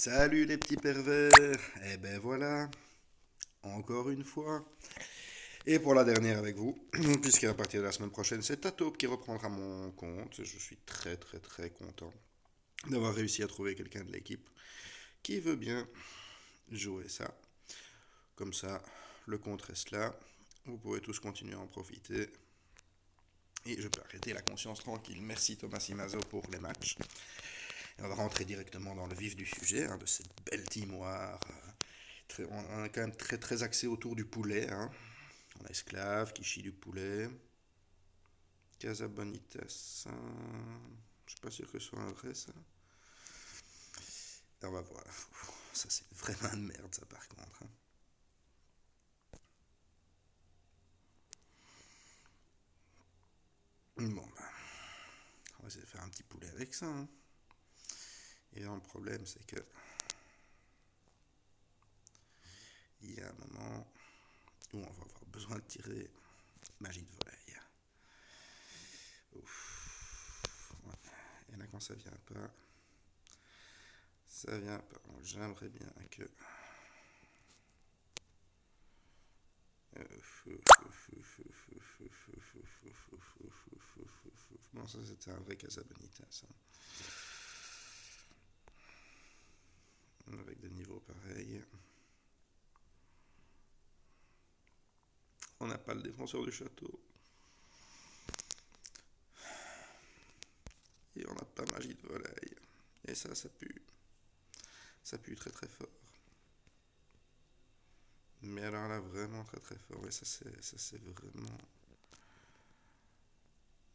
Salut les petits pervers! Eh ben voilà, encore une fois. Et pour la dernière avec vous, puisqu'à partir de la semaine prochaine, c'est Taupe qui reprendra mon compte. Je suis très très très content d'avoir réussi à trouver quelqu'un de l'équipe qui veut bien jouer ça. Comme ça, le compte reste là. Vous pouvez tous continuer à en profiter. Et je peux arrêter la conscience tranquille. Merci Thomas Simazo pour les matchs. Et on va rentrer directement dans le vif du sujet, de cette belle teamoire. On est quand même très très axé autour du poulet. On a Esclave qui chie du poulet. Casabonitas. Je suis pas sûr que ce soit un vrai ça. Et on va voir. Ça c'est vraiment de merde ça par contre. Bon bah, on va essayer de faire un petit poulet avec ça. Et là, le problème c'est que il y a un moment où on va avoir besoin de tirer magie de volaille. Ouf. Ouais. Et là quand ça vient pas, ça vient pas. Donc, j'aimerais bien que bon, ça c'était un vrai Casabonitas. Avec des niveaux pareils. On n'a pas le défenseur du château. Et on n'a pas magie de volaille. Et ça pue. Ça pue très très fort. Mais alors là, vraiment très très fort. Et ça c'est vraiment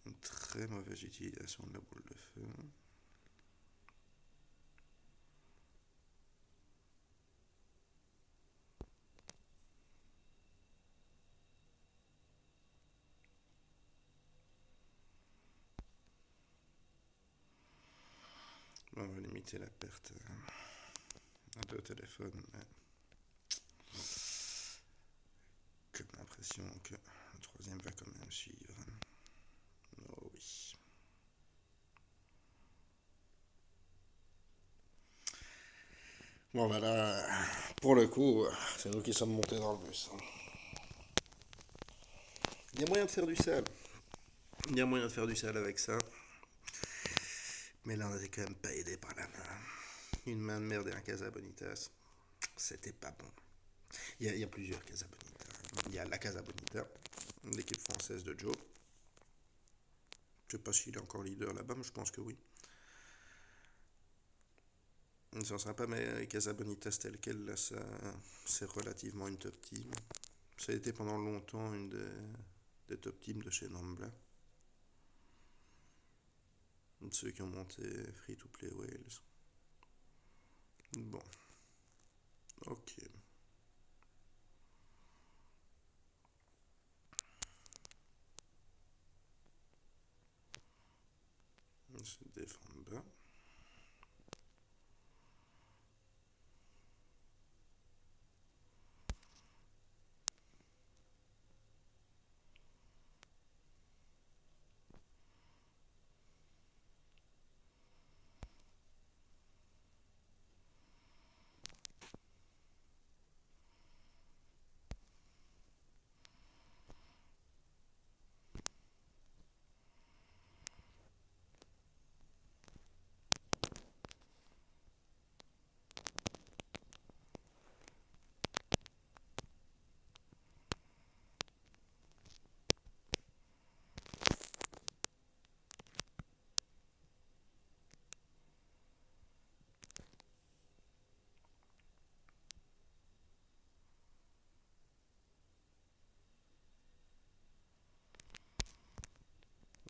une très mauvaise utilisation de la boule de feu. Bon, on va limiter la perte de téléphone. Mais j'ai l'impression que le troisième va quand même suivre. Oh oui. Bon, bah là, pour le coup, c'est nous qui sommes montés dans le bus. Il y a moyen de faire du sale. Il y a moyen de faire du sale avec ça. Mais là, on était quand même pas aidé par la main. Une main de merde et un Casabonitas. C'était pas bon. Il y a plusieurs Casabonitas. Il y a la Casabonita, l'équipe française de Joe. Je sais pas s'il est encore leader là-bas, mais je pense que oui. Ils sont sympas, mais Casabonitas tel quel, là, ça, c'est relativement une top team. Ça a été pendant longtemps une des top teams de chez Nambla. De ceux qui ont monté Free to Play Wales. Bon, ok. Ils se défendent bas.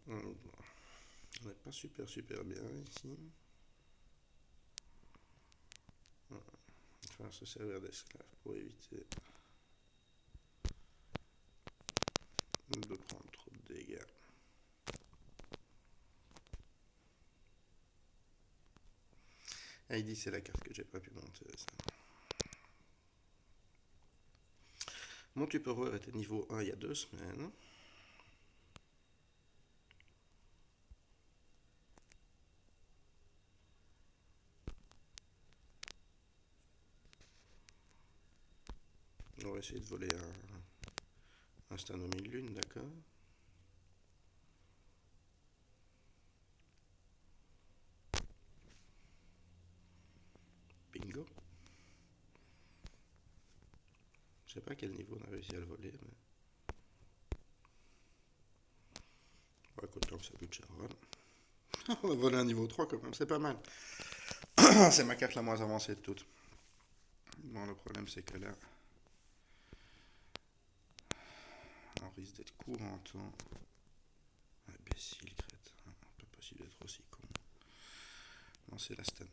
On n'est pas super super bien ici. Il va se servir d'esclave pour éviter de prendre trop de dégâts. Ah, il dit c'est la carte que j'ai pas pu monter. Ça. Mon Tupperware était niveau 1 il y a 2 semaines. On va essayer de voler un stade au milieu de lune, d'accord? Bingo. Je sais pas à quel niveau on a réussi à le voler, mais... Bon, écoute, tant que ça bute, Sharon. On va voler un niveau 3 quand même, c'est pas mal. C'est ma carte la moins avancée de toutes. Bon, le problème c'est que là, on risque d'être court en temps. Imbécile, crétin. Pas possible d'être aussi con. Lancer la stun.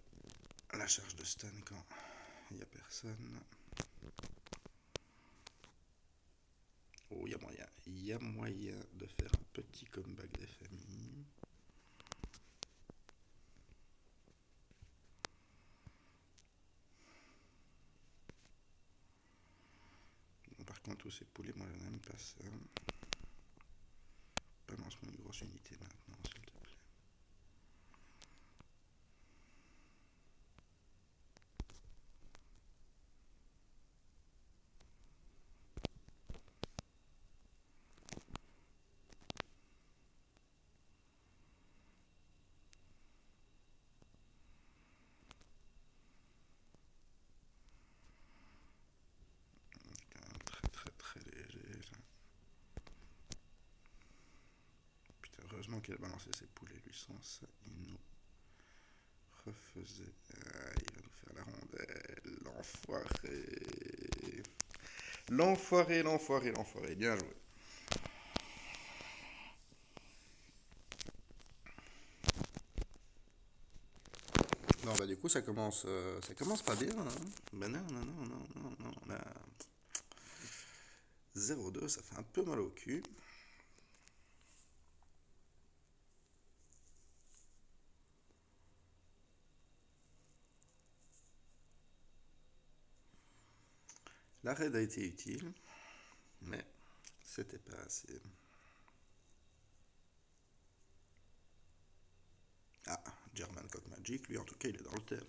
La charge de stun quand il n'y a personne. Oh, il y a moyen. Il y a moyen de faire un petit comeback des familles. Bon, par contre, tous ces poulets, moi je n'aime pas ça. Balance-moi une grosse unité maintenant, s'il te plaît. Quand même très très très léger là. Putain, heureusement qu'il a balancé ses poulets, lui, sans ça, il nous refaisait. Ah, il va nous faire la rondelle. L'enfoiré. L'enfoiré, l'enfoiré, l'enfoiré. Bien joué. Non, bah du coup, ça commence pas bien. Hein. Bah non, non, non, non, non, non. On a 0-2, ça fait un peu mal au cul. La raid a été utile, mais c'était pas assez. Ah, German Cock Magic, lui en tout cas, il est dans le thème.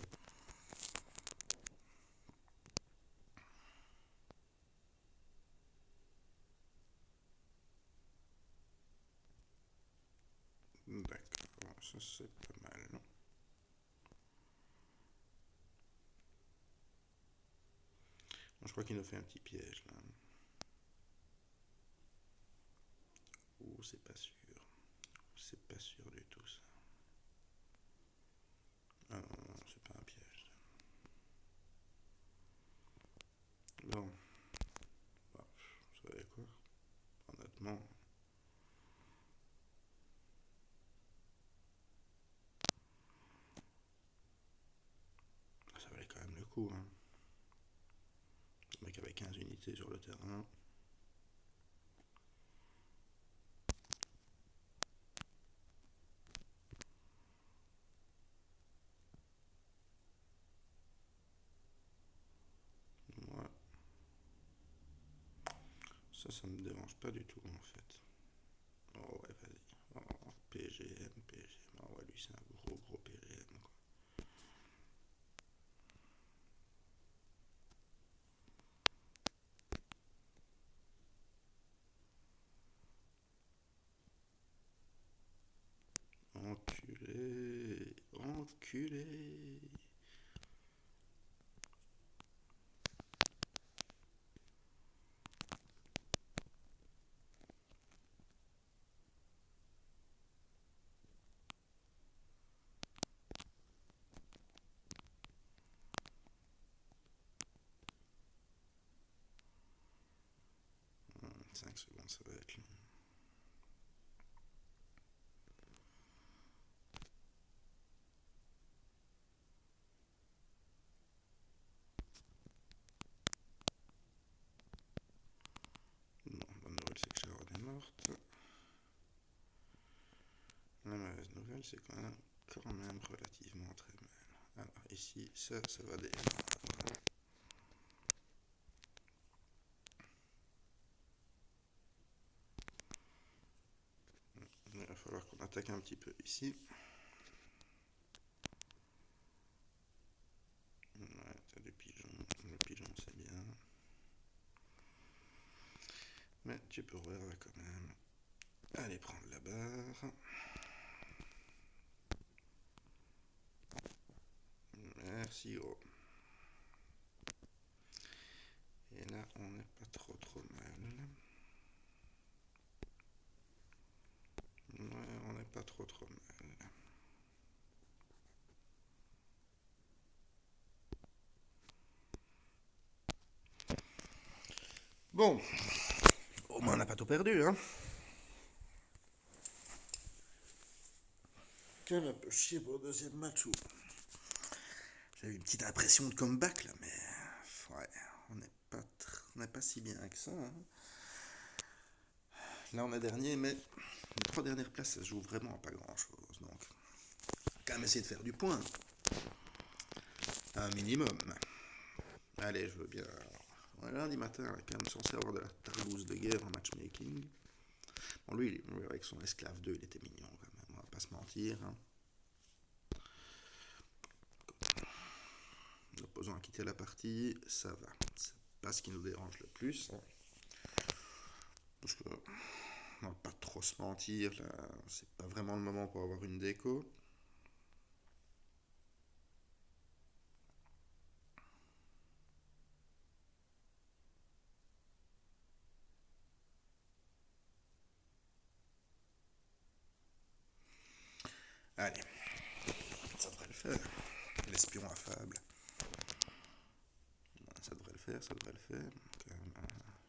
D'accord, ça c'est pas mal, non? Bon, je crois qu'il nous fait un petit piège là. Ouh, c'est pas sûr. C'est pas sûr du tout ça. Ah non, non, c'est pas un piège. Bon, bah, vous savez quoi? Honnêtement, ça valait quand même le coup. Hein. Le mec avait 15 unités sur le terrain. Moi, ça me dérange pas du tout en fait. Oh ouais, vas-y. Oh, PGM, PGM. Oh ouais, lui c'est un gros gros PGM quoi. Enculé, enculé. 5 secondes, ça va être long. Non, bonne nouvelle, c'est que Sharon est morte. La mauvaise nouvelle, c'est qu'on a quand même relativement très mal. Alors ici, ça va démarrer. Il va falloir qu'on attaque un petit peu ici. Ouais, t'as des pigeons. Le pigeon, c'est bien. Tupperware va quand même aller prendre la barre. Merci gros. Et là, on n'est pas trop mal. Ouais, on n'est pas trop mal. Bon, au moins on n'a pas tout perdu, hein. Quand même un peu chier pour le deuxième match où j'ai eu une petite impression de comeback là, mais ouais, on n'est pas si bien que ça, hein. Là on est dernier, mais les 3 dernières places ça se joue vraiment à pas grand chose, donc quand même essayer de faire du point, un minimum. Allez, je veux bien. Ouais, lundi matin, on est quand même censé avoir de la targouze de guerre en matchmaking. Bon, lui, avec son esclave 2, il était mignon quand même, on va pas se mentir, hein. L'opposant a quitté la partie, ça va. C'est pas ce qui nous dérange le plus, hein. Parce que, on va pas trop se mentir, là, c'est pas vraiment le moment pour avoir une déco. Allez, ça devrait le faire. L'espion affable. Ça devrait le faire, ça devrait le faire.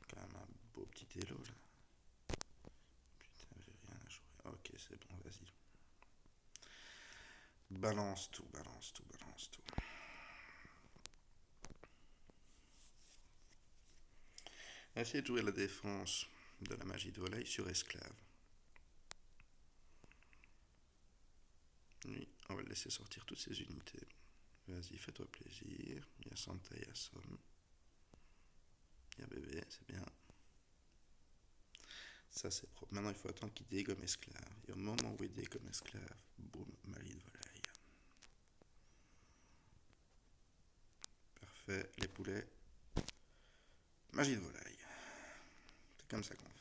Quand même un beau petit élo là. Putain, j'ai rien à jouer. Ok, c'est bon, vas-y. Balance tout, balance tout, balance tout. Essayez de jouer la défense de la magie de volaille sur esclave. Oui, on va le laisser sortir toutes ses unités. Vas-y, fais-toi plaisir. Il y a Santa, il y a Somme. Il y a bébé, c'est bien. Ça, c'est propre. Maintenant, il faut attendre qu'il dégomme esclave. Et au moment où il dégomme esclave, boum, magie de volaille. Parfait, les poulets. Magie de volaille. C'est comme ça qu'on fait.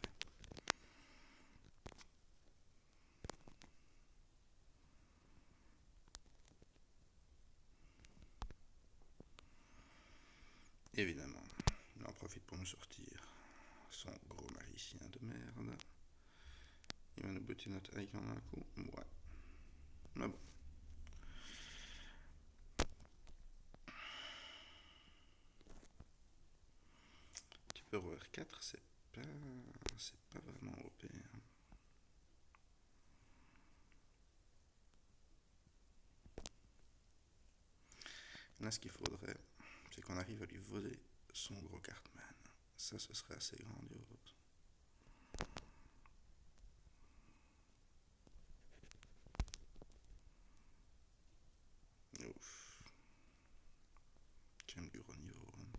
Évidemment, il en profite pour nous sortir son gros magicien de merde. Il va nous buter notre icon d'un coup. Ouais. Mais bon. Tupperware 4, c'est pas vraiment OP, hein. Là, ce qu'il faudrait, c'est qu'on arrive à lui voler son gros Cartman. Ça, ce serait assez grandiose. Ouf. J'aime du gros niveau, hein.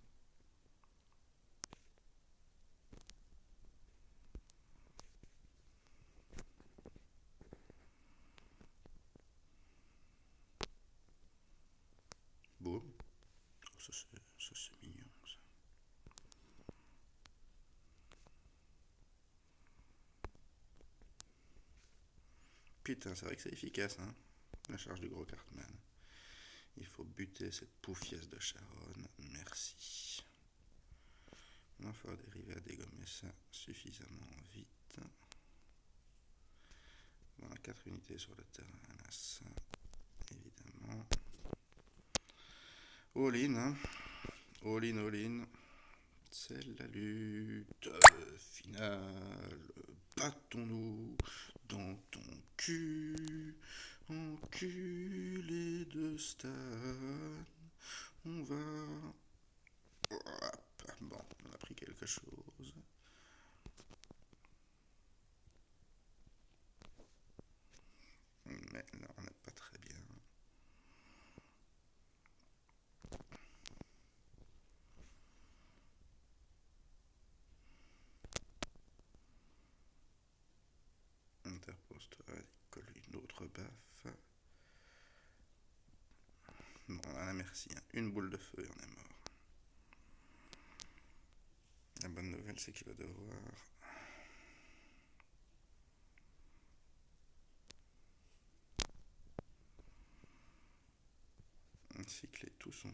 Boum. Oh, ça, c'est mignon, ça. Putain, c'est vrai que c'est efficace, hein, la charge du gros Cartman. Il faut buter cette poufiasse de Charonne. Merci. Il va falloir arriver à dégommer ça suffisamment vite. On a 4 unités sur le terrain, là, ça, évidemment. All in, hein. All in, all in. C'est la lutte finale. Battons-nous dans ton cul, enculé de Stan. On va. Hop. Bon, on a pris quelque chose. Mais là, on n'est pas très bien. Interpose-toi, colle une autre baffe. Bon, voilà, merci, hein. Une boule de feu et on est mort. La bonne nouvelle, c'est qu'il va devoir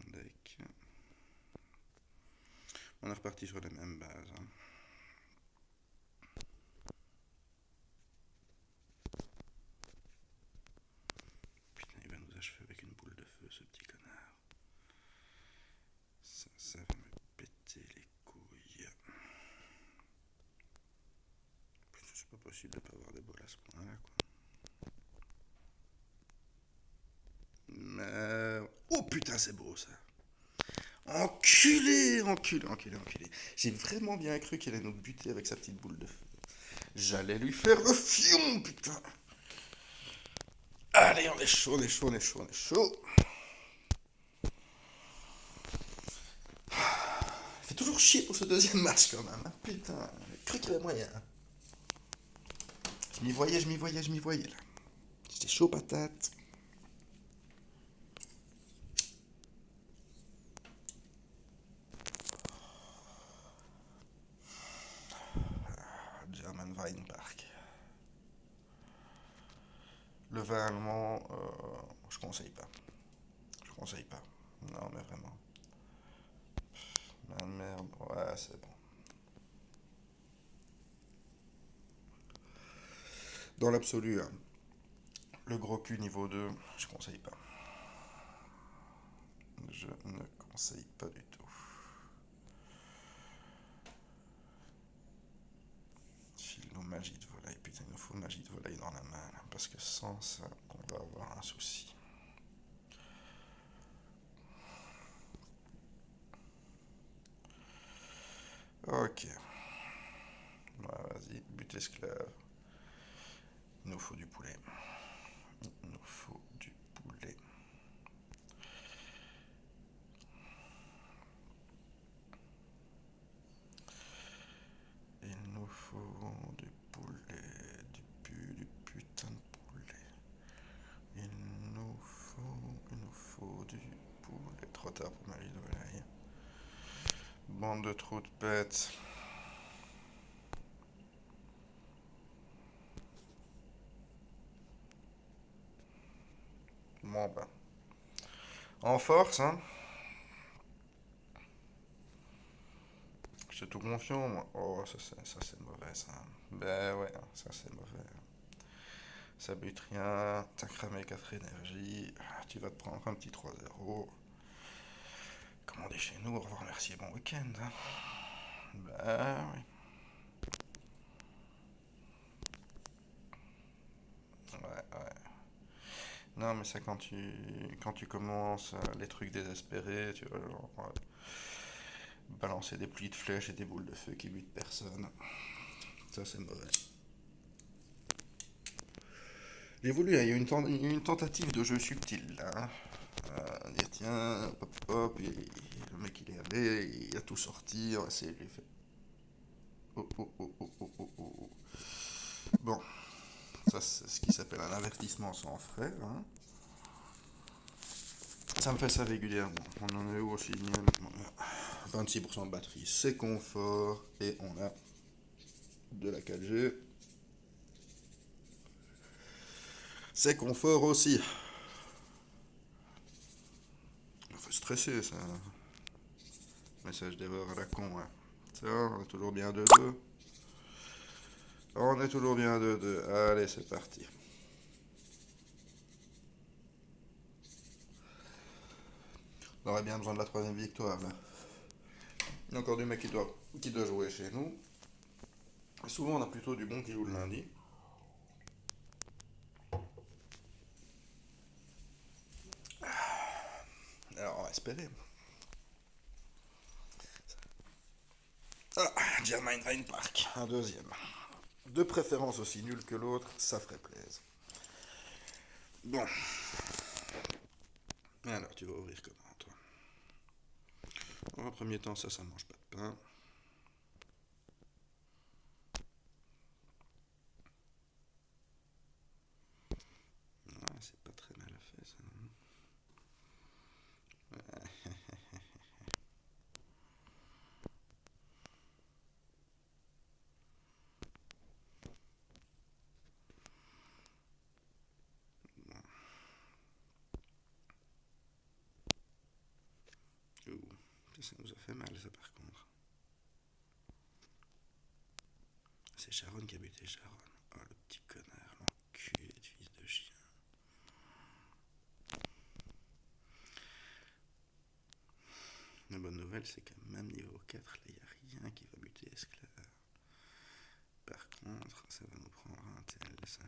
deck. On est reparti sur les mêmes bases. Hein. Putain, il va nous achever avec une boule de feu, ce petit connard. Ça va me péter les couilles. Putain, c'est pas possible de pas avoir des bols à ce point-là, quoi. Mais... Oh putain, c'est beau, ça. Enculé, enculé, enculé, enculé. J'ai vraiment bien cru qu'il allait nous buter avec sa petite boule de feu. J'allais lui faire le fion, putain. Allez, on est chaud, on est chaud, on est chaud, on est chaud. Il fait toujours chier pour ce deuxième match quand même. Hein. Putain, j'ai cru qu'il y avait moyen. Je m'y voyais, je m'y voyais, je m'y voyais là. J'étais chaud patate. German Weinpark. Le vin allemand, je conseille pas. Je conseille pas. Non, mais vraiment. Ah, merde, ouais, c'est bon. Dans l'absolu, hein, le gros cul niveau 2, je conseille pas. Je ne conseille pas du tout. File-nous magie de volaille. Putain, il nous faut magie de volaille dans la main. Là, parce que sans ça, on va avoir un souci. Ok. Ouais, vas-y, but esclave. Il nous faut du poulet. Il nous faut du poulet. Il nous faut du poulet. Du putain de poulet. Il nous faut du poulet. Trop tard pour magie de volaille. Bande de trous de pète. Bon bah. En force, hein. J'étais tout confiant, moi. Oh, ça c'est mauvais, ça. Ben ouais, ça c'est mauvais. Ça bute rien, t'as cramé 4 énergies, tu vas te prendre un petit 3-0. Comme on dit chez nous, au revoir, merci et bon week-end. Hein. Ben oui. Ouais, ouais. Non, mais ça, quand tu commences les trucs désespérés, tu vois, genre, balancer des pluies de flèches et des boules de feu qui butent personne. Ça, c'est mauvais. J'ai voulu, il y a eu une tentative de jeu subtil là. Hein. Dire tiens, hop hop, et le mec il est allé, il a tout sorti, on va essayer de lui faire. Oh oh oh oh oh oh oh. Oh. Bon, ça c'est ce qui s'appelle un avertissement sans frais. Hein. Ça me fait ça régulièrement. On en est où aussi 26% de batterie, c'est confort, et on a de la 4G. C'est confort aussi. Ça fait stresser ça. Message d'erreur à la con. Hein. Ça, on est toujours bien 2-2. On est toujours bien 2-2. Allez, c'est parti. On aurait bien besoin de la troisième victoire là. Il y a encore du mec qui doit jouer chez nous. Et souvent on a plutôt du bon qui joue le lundi. Alors on va espérer. Ah, Germain Reinpark, un deuxième. De préférence aussi nul que l'autre, ça ferait plaisir. Bon. Alors tu vas ouvrir comment toi? En premier temps ça mange pas de pain. Ah, c'est pas très mal fait ça. Ça nous a fait mal, ça, par contre. C'est Sharon qui a buté Sharon. Oh, le petit connard, l'enculé de fils de chien. La bonne nouvelle, c'est qu'à même niveau 4, là, il n'y a rien qui va buter Esclave. Par contre, ça va nous prendre un tel, ça.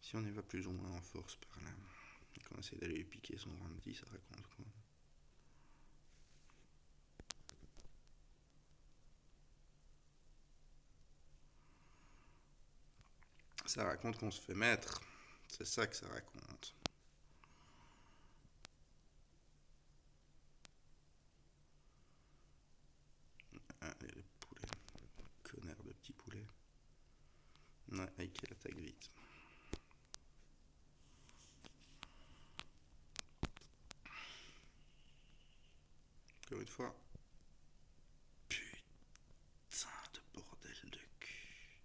Si on y va plus ou moins en force par là, et qu'on essaie d'aller lui piquer son Randy, ça raconte quoi? Ça raconte qu'on se fait mettre. C'est ça que ça raconte. Allez, le poulet. Connard de petit poulet. Ouais, Ike attaque vite. Encore une fois. Putain de bordel de cul.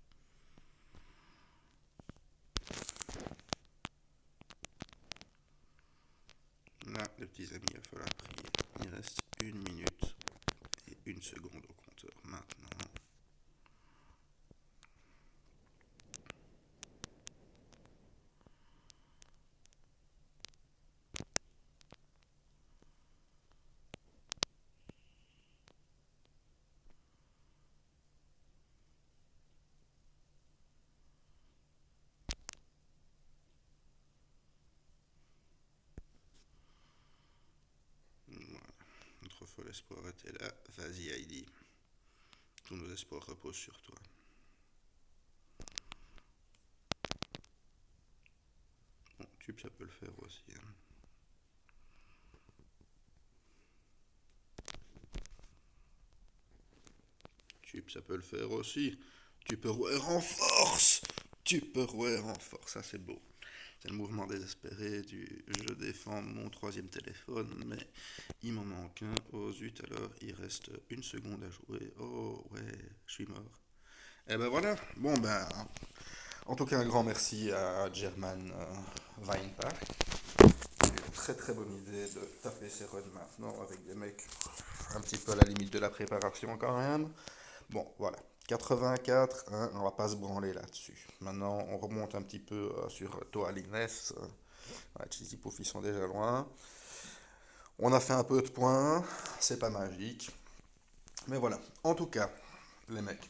Là, les petits amis, il va falloir prier. Il reste 1 minute et 1 seconde au compteur maintenant. Voilà. Notre fol espoir était là. Vas-y, Heidi. Tous nos espoirs reposent sur toi. Bon, Tube, ça peut le faire aussi. Hein. Tube, ça peut le faire aussi. Tu peux rouer en force. Tu peux rouer en force. Ça, c'est beau. C'est le mouvement désespéré du je défends mon troisième téléphone, mais il m'en manque un. Oh zut, alors il reste 1 seconde à jouer. Oh ouais, je suis mort. Et ben voilà. Bon ben, en tout cas, un grand merci à German Weinpark. Une très très bonne idée de taper ses runs maintenant avec des mecs un petit peu à la limite de la préparation quand même. Bon, voilà. 84, hein, on va pas se branler là-dessus. Maintenant, on remonte un petit peu sur Toalines. Ouais, Cheesy Puff, ils sont déjà loin. On a fait un peu de points, c'est pas magique. Mais voilà. En tout cas, les mecs,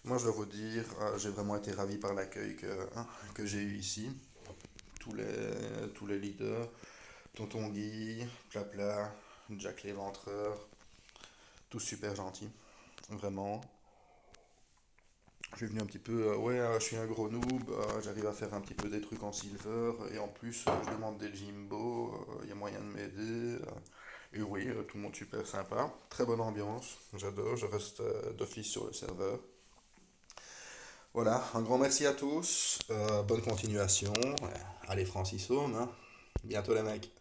moi je dois vous dire, j'ai vraiment été ravi par l'accueil que j'ai eu ici. Tous les leaders, Tonton Guy, Plapla, Jack l'éventreur, tous super gentils, vraiment. Je suis venu un petit peu, ouais, je suis un gros noob, j'arrive à faire un petit peu des trucs en silver, et en plus, je demande des Jimbo, il y a moyen de m'aider. Et oui, tout le monde super sympa, très bonne ambiance, j'adore, je reste d'office sur le serveur. Voilà, un grand merci à tous, bonne continuation. Allez Francis Home, hein. Bientôt les mecs.